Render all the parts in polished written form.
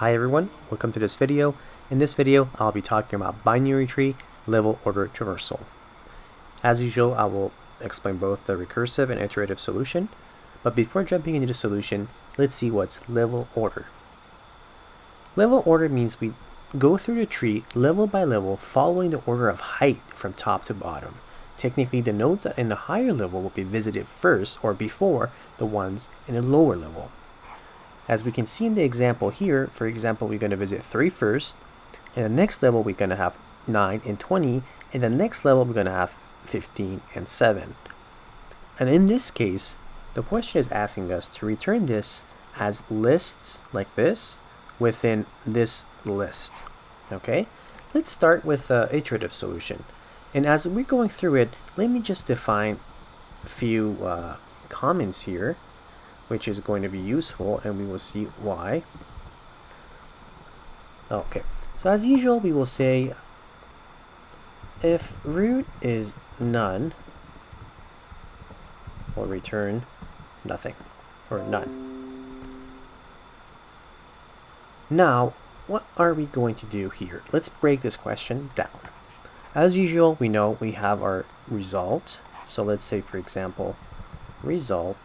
Hi everyone, welcome to this video. In this video, I'll be talking about binary tree level order traversal. As usual, I will explain both the recursive and iterative solution. But before jumping into the solution, let's see what's level order. Level order means we go through the tree level by level following the order of height from top to bottom. Technically, the nodes in the higher level will be visited first or before the ones in the lower level. As we can see in the example here, for example, we're going to visit 3 first, and the next level we're going to have 9 and 20, and the next level we're going to have 15 and 7. And in this case, the question is asking us to return this as lists like this within this list. Okay, let's start with the iterative solution. And as we're going through it, let me just define a few comments here, which is going to be useful, and we will see why. Okay, so as usual, we will say if root is none, we'll return nothing or none. Now, what are we going to do here? Let's break this question down. As usual, we know we have our result. So let's say, for example, result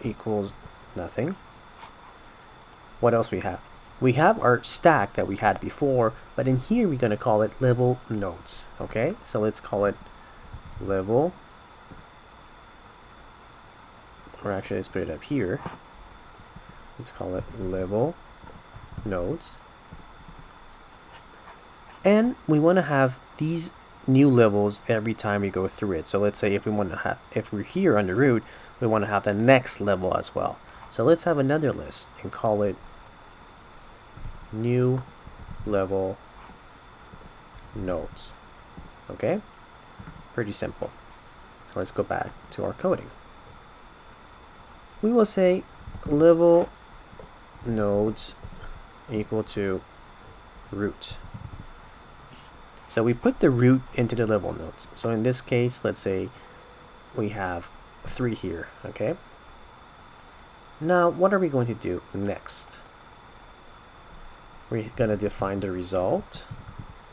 equals nothing. What else we have? We have our stack that we had before, but in here we're going to call it level nodes. Okay, so let's call it level, or actually let's put it up here. Let's call it level nodes. And we want to have these new levels every time we go through it. So let's say if we're here on the root, we want to have the next level as well. So let's have another list and call it new level nodes. Okay, pretty simple. Let's go back to our coding. We will say level nodes equal to root. So we put the root into the level nodes. So in this case, let's say we have 3 here, okay? Now, what are we going to do next? We're going to define the result,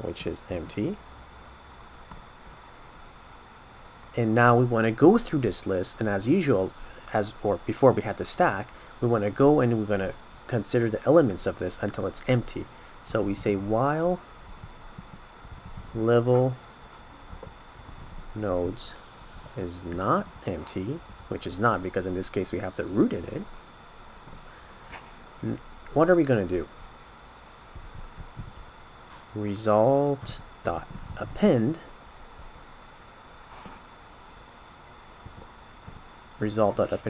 which is empty. And now we want to go through this list, and as usual, before we had the stack, we want to go and we're going to consider the elements of this until it's empty. So we say while level nodes is not empty, which is not because in this case we have the root in it. What are we going to do? Result dot append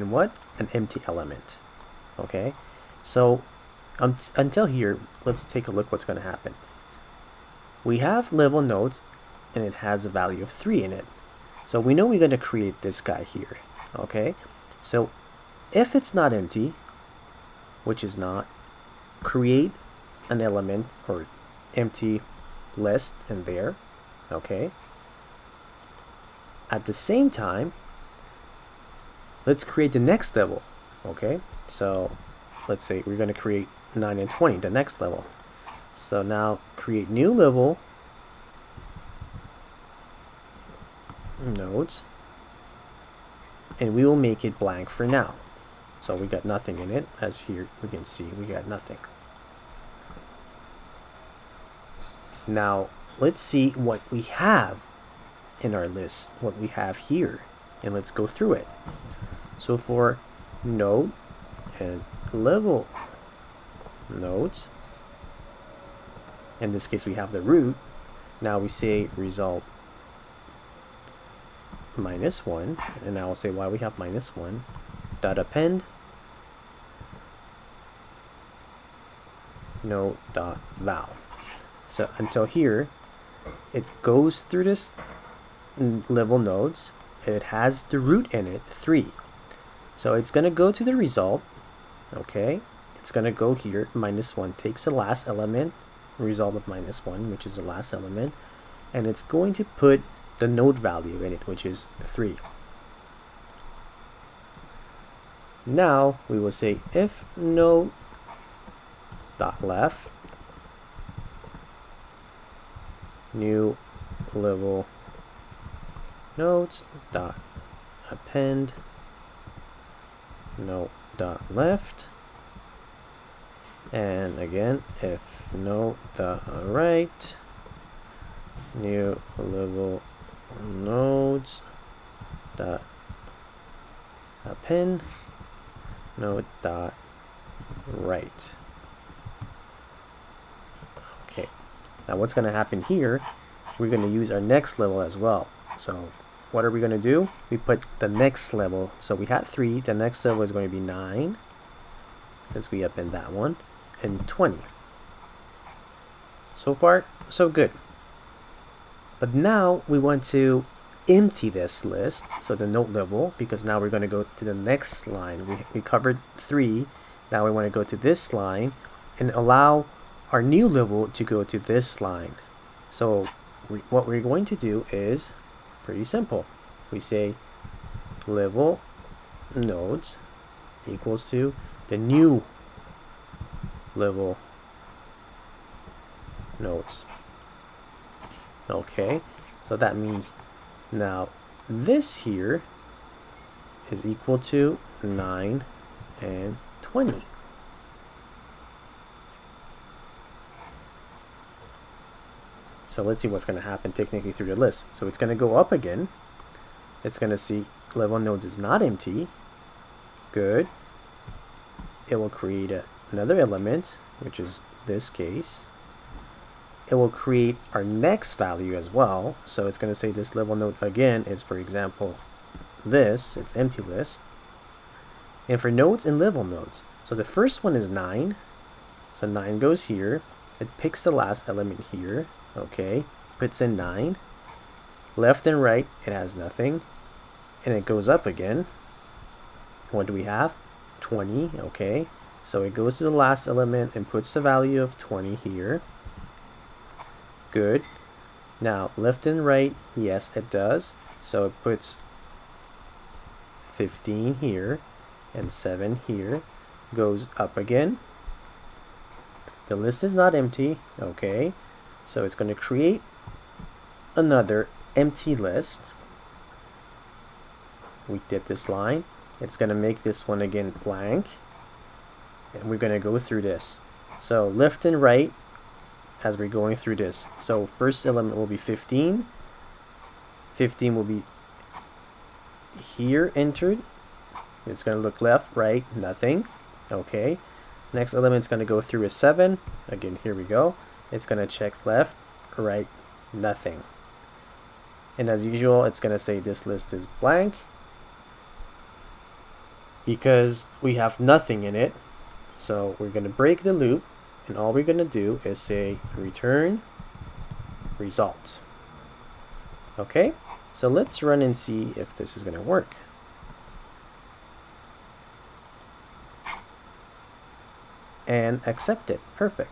what? An empty element. Okay, so until here, let's take a look what's going to happen. We have level nodes and it has a value of 3 in it. So we know we're going to create this guy here. Okay, so if it's not empty, which is not, create an element or empty list in there. Okay, at the same time, let's create the next level. Okay, so let's say we're going to create 9 and 20, the next level. So now create new level nodes, and we will make it blank for now. So we got nothing in it, as here we can see we got nothing. Now let's see what we have in our list, what we have here, and let's go through it. So for node and level nodes, in this case we have the root. Now we say result -1, and now I'll say why we have -1 dot append node dot val. So until here it goes through this level nodes. It has the root in it, 3. So it's going to go to the result. Okay, it's going to go here, -1, takes the last element, result of -1, which is the last element, and it's going to put the node value in it, which is 3. Now we will say if node dot left, new level nodes dot append node dot left, and again if node dot right, new level nodes dot append node dot right. Okay, now what's going to happen here, we're going to use our next level as well. So what are we going to do? We put the next level, so we had 3, the next level is going to be 9 since we append that one, and 20. So far so good. But now we want to empty this list, so the node level, because now we're going to go to the next line. We covered 3, now we want to go to this line and allow our new level to go to this line. So what we're going to do is pretty simple. We say level nodes equals to the new level nodes. Okay, so that means now this here is equal to 9 and 20. So let's see what's going to happen technically through the list. So it's going to go up again. It's going to see level nodes is not empty. Good. It will create another element, which is this case. It will create our next value as well. So it's going to say this level node again is, for example, this. It's empty list. And for nodes and level nodes, so the first one is 9. So 9 goes here. It picks the last element here. Okay, puts in 9. Left and right, it has nothing. And it goes up again. What do we have? 20. Okay, so it goes to the last element and puts the value of 20 here. Good. Now left and right, yes it does. So it puts 15 here and 7 here. Goes up again. The list is not empty. Okay, so it's going to create another empty list. We did this line. It's going to make this one again blank. And we're going to go through this. So left and right as we're going through this. So first element will be 15. 15 will be here entered. It's going to look left, right, nothing. Okay. Next element is going to go through a 7. Again, here we go. It's going to check left, right, nothing. And as usual, it's going to say this list is blank because we have nothing in it. So we're going to break the loop, and all we're going to do is say return result. Okay, so let's run and see if this is going to work. And accept it. Perfect.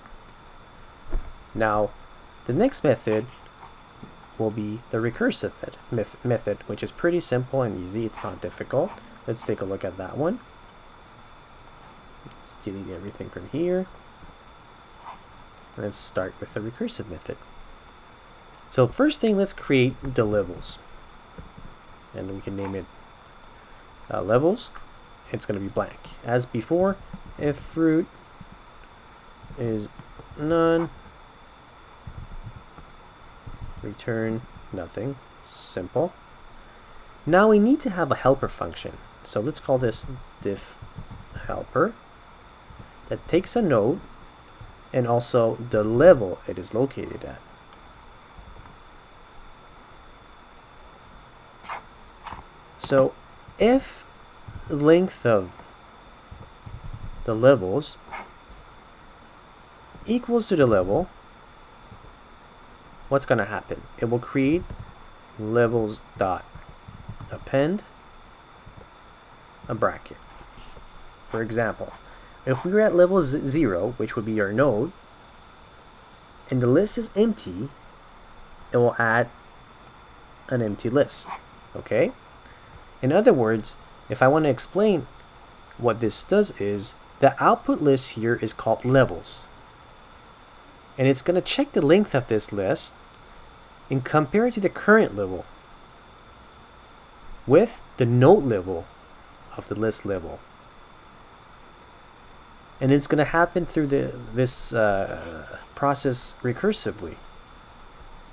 Now, the next method will be the recursive method, which is pretty simple and easy. It's not difficult. Let's take a look at that one. Let's delete everything from here. Let's start with the recursive method. So first thing, let's create the levels. And we can name it levels. It's going to be blank. As before, if fruit is none, return nothing. Simple. Now we need to have a helper function. So let's call this diff helper that takes a node and also the level it is located at. So if length of the levels equals to the level, what's going to happen? It will create levels dot append a bracket. For example, if we were at level 0, which would be our node, and the list is empty, it will add an empty list. Okay? In other words, if I want to explain what this does is, the output list here is called levels. and it's going to check the length of this list and compare it to the current level with the node level of the list level. And it's going to happen through this process recursively.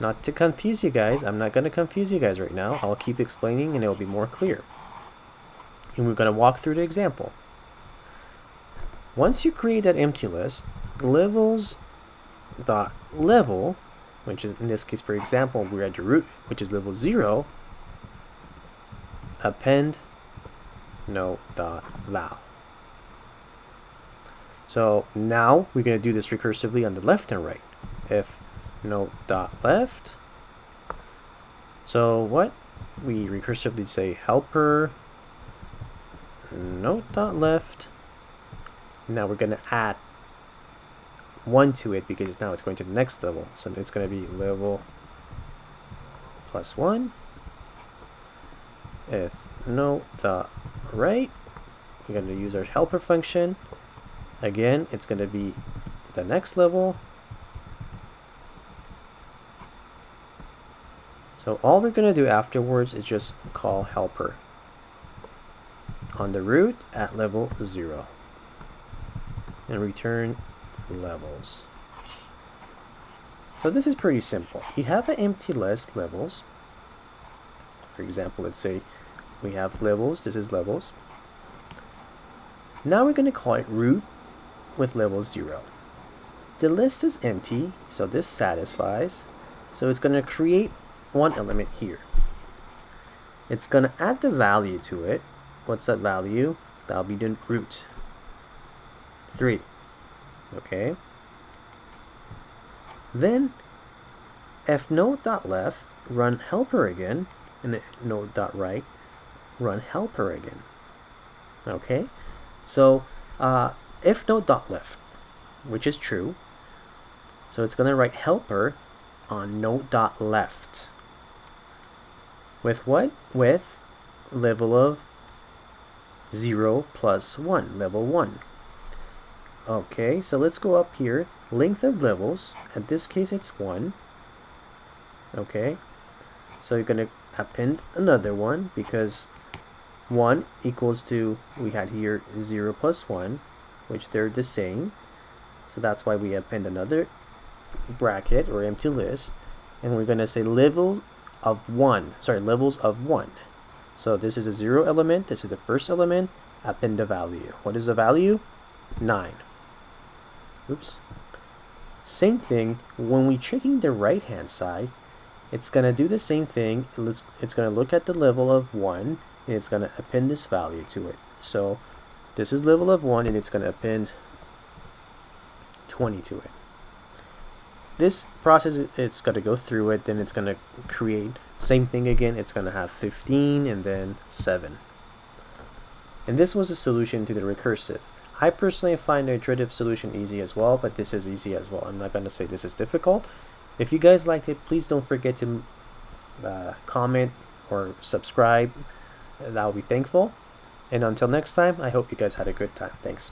Not to confuse you guys, I'm not going to confuse you guys right now. I'll keep explaining and it'll be more clear. And we're going to walk through the example. Once you create that empty list, levels.level, which is in this case, for example, we're at the root, which is level 0, append node.val. So now we're going to do this recursively on the left and right. If node.left, so what? We recursively say helper node.left. Now we're going to add 1 to it because now it's going to the next level. So it's going to be level plus 1. If node.right, we're going to use our helper function. Again, it's going to be the next level. So all we're going to do afterwards is just call helper on the root at level 0 and return levels. So this is pretty simple. You have an empty list levels. For example, let's say we have levels. This is levels. Now we're going to call it root with level 0. The list is empty, so this satisfies. So it's going to create one element here. It's going to add the value to it. What's that value? That'll be the root 3. Okay. Then if node.left, run helper again, and node.right, run helper again. Okay. So if node.left, which is true, so it's going to write helper on node.left. With what? With level of 0 plus 1, level 1. Okay, so let's go up here. Length of levels, in this case it's 1. Okay, so you're going to append another one because 1 equals to, we had here 0 plus 1, which they're the same. So that's why we append another bracket or empty list, and we're going to say levels of 1. So this is a 0 element, this is the first element, append the value. What is the value? 9. Oops. Same thing, when we're checking the right hand side, it's going to do the same thing. It's going to look at the level of 1 and it's going to append this value to it. So this is level of 1 and it's going to append 20 to it. This process, it's going to go through it, then it's going to create same thing again. It's going to have 15 and then 7. And this was a solution to the recursive. I personally find the iterative solution easy as well, but this is easy as well. I'm not going to say this is difficult. If you guys liked it, please don't forget to comment or subscribe. That will be thankful. And until next time, I hope you guys had a good time. Thanks.